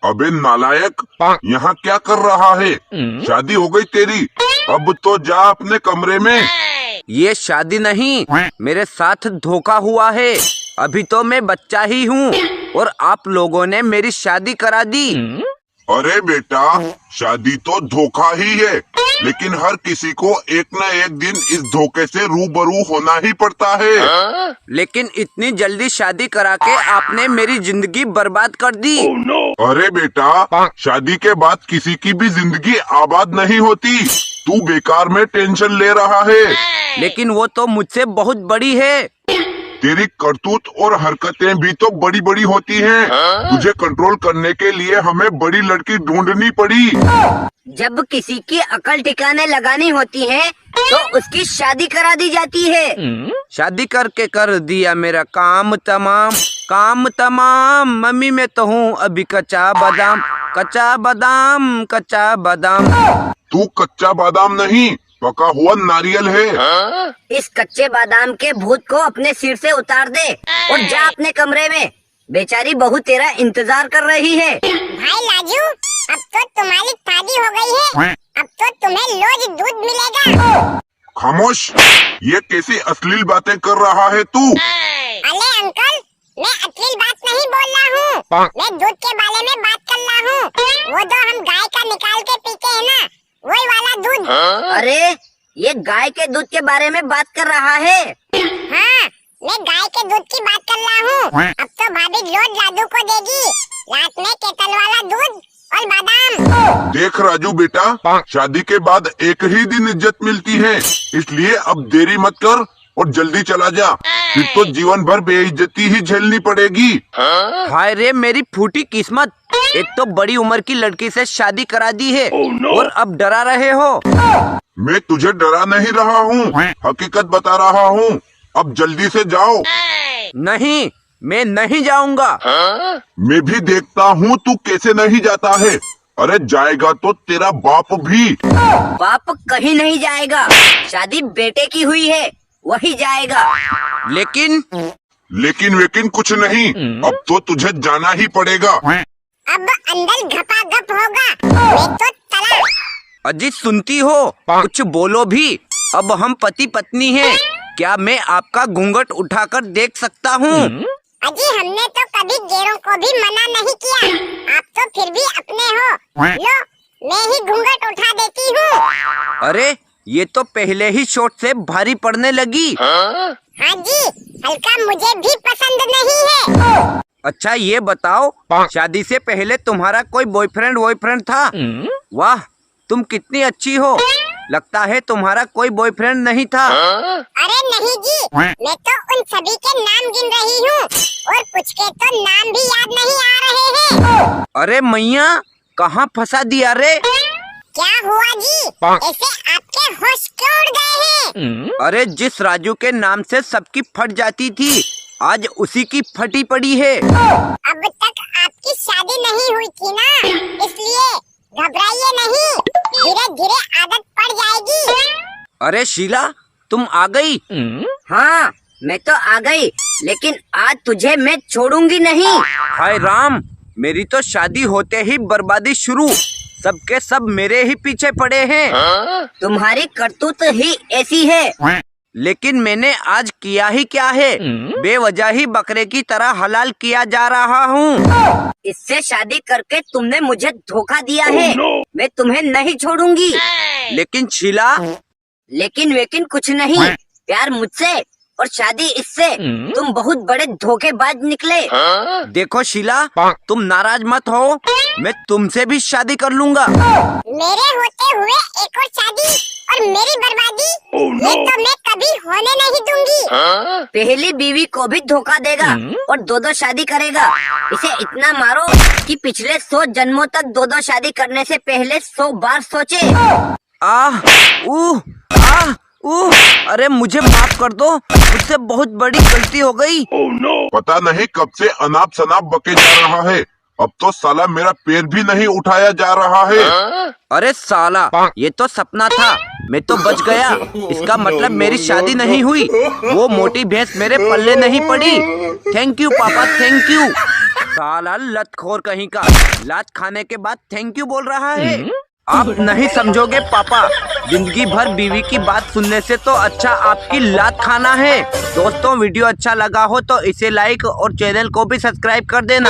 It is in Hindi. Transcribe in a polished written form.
अबे नालायक, यहाँ क्या कर रहा है? शादी हो गई तेरी, अब तो जा अपने कमरे में। ये शादी नहीं, मेरे साथ धोखा हुआ है। अभी तो मैं बच्चा ही हूँ और आप लोगों ने मेरी शादी करा दी। अरे बेटा, शादी तो धोखा ही है, लेकिन हर किसी को एक न एक दिन इस धोखे से रूबरू होना ही पड़ता है। लेकिन इतनी जल्दी शादी करा के आपने मेरी जिंदगी बर्बाद कर दी। अरे बेटा, शादी के बाद किसी की भी जिंदगी आबाद नहीं होती। तू बेकार में टेंशन ले रहा है। लेकिन वो तो मुझसे बहुत बड़ी है। तेरी करतूत और हरकतें भी तो बड़ी बड़ी होती हैं। तुझे कंट्रोल करने के लिए हमें बड़ी लड़की ढूंढनी पड़ी। जब किसी की अकल ठिकाने लगानी होती है तो उसकी शादी करा दी जाती है। शादी करके कर दिया मेरा काम तमाम, काम तमाम। मम्मी मैं तो हूँ अभी कच्चा बादाम, कच्चा बादाम, कच्चा बादाम। तू कच्चा बादाम नहीं, पका हुआ नारियल है। इस कच्चे बादाम के भूत को अपने सिर से उतार दे और जा अपने कमरे में। बेचारी बहू तेरा इंतजार कर रही है। भाई लाजू, अब तो तुम्हारी शादी हो गई है, अब तो तुम्हें रोज दूध मिलेगा। खामोश, ये कैसी अश्लील बातें कर रहा है तू? अरे अंकल, मैं अश्लील बात नहीं बोल रहा हूँ, मैं दूध के बारे में बात कर रहा हूँ। वो जो हम गाय का निकाल के पीते हैं ना, वही वाला दूध। अरे ये गाय के दूध के बारे में बात कर रहा है। हाँ, मैं गाय के दूध की बात कर रहा हूँ। अब तो भाभी रोज लाडू को देगी रात में केतल वाला दूध और बादाम। देख राजू बेटा, शादी के बाद एक ही दिन इज्जत मिलती है, इसलिए अब देरी मत कर और जल्दी चला जा, फिर तो जीवन भर बेइज्जती ही झेलनी पड़ेगी। हाय रे मेरी फूटी किस्मत, एक तो बड़ी उम्र की लड़की से शादी करा दी है और अब डरा रहे हो। मैं तुझे डरा नहीं रहा हूँ, हकीकत बता रहा हूँ। अब जल्दी से जाओ। नहीं, मैं नहीं जाऊंगा। मैं भी देखता हूँ तू कैसे नहीं जाता है। अरे जाएगा तो तेरा बाप भी। बाप कहीं नहीं जाएगा, शादी बेटे की हुई है, वही जाएगा। लेकिन वेकिन कुछ नहीं, अब तो तुझे जाना ही पड़ेगा। अब अंदर घपाघप होगा, मैं तो तला। अजी सुनती हो, कुछ बोलो भी। अब हम पति पत्नी हैं, क्या मैं आपका घूंघट उठाकर देख सकता हूँ? अजी हमने तो कभी गैरों को भी मना नहीं किया, आप तो फिर भी अपने हो। लो, मैं ही घूंघट उठा देती हूँ। अरे ये तो पहले ही शॉट से भारी पड़ने लगी। हाँ जी, हल्का मुझे भी पसंद नहीं है। अच्छा ये बताओ, शादी से पहले तुम्हारा कोई बॉयफ्रेंड था? वाह, तुम कितनी अच्छी हो। लगता है तुम्हारा कोई बॉयफ्रेंड नहीं था। अरे नहीं जी, मैं तो उन सभी के नाम गिन रही हूँ और कुछ के तो नाम भी याद नहीं आ रहे हैं। अरे मैया, कहाँ फंसा दिया रे? क्या हुआ जी, ऐसे आपके होश क्यों उड़ गए हैं? अरे जिस राजू के नाम से सबकी फट जाती थी, आज उसी की फटी पड़ी है। अब तक आपकी शादी नहीं हुई थी ना, इसलिए घबराइए नहीं, धीरे धीरे आदत पड़ जाएगी। अरे शीला, तुम आ गई? हाँ, मैं तो आ गई, लेकिन आज तुझे मैं छोड़ूंगी नहीं। हाय राम, मेरी तो शादी होते ही बर्बादी शुरू। सबके सब मेरे ही पीछे पड़े हैं। तुम्हारी करतूत ही ऐसी है। लेकिन मैंने आज किया ही क्या है? बेवजह ही बकरे की तरह हलाल किया जा रहा हूँ। इससे शादी करके तुमने मुझे धोखा दिया है। मैं तुम्हें नहीं छोड़ूंगी। लेकिन शीला, लेकिन वेकिन कुछ नहीं, प्यार मुझसे और शादी इससे तुम बहुत बड़े धोखेबाज निकले। देखो शीला, तुम नाराज मत हो, मैं तुमसे भी शादी कर लूंगा। मेरे होते हुए एक और शादी और मेरी बर्बादी, ये तो मैं कभी होने नहीं दूंगी। पहली बीवी को भी धोखा देगा और दो शादी करेगा। इसे इतना मारो कि पिछले 100 जन्मों तक दो शादी करने से पहले 100 बार सोचे। आह, अरे मुझे माफ कर दो, मुझसे बहुत बड़ी गलती हो गई। पता नहीं कब से अनाप शनाप बके जा रहा है, अब तो साला मेरा पैर भी नहीं उठाया जा रहा है। अरे साला, ये तो सपना था, मैं तो बच गया। इसका मतलब मेरी शादी नहीं हुई, वो मोटी भैंस मेरे पल्ले नहीं पड़ी। थैंक यू पापा, थैंक यू। साला लतखोर कहीं का, लात खाने के बाद थैंक यू बोल रहा है। आप नहीं समझोगे पापा, जिंदगी भर बीवी की बात सुनने से तो अच्छा आपकी लात खाना है। दोस्तों वीडियो अच्छा लगा हो तो इसे लाइक और चैनल को भी सब्सक्राइब कर देना।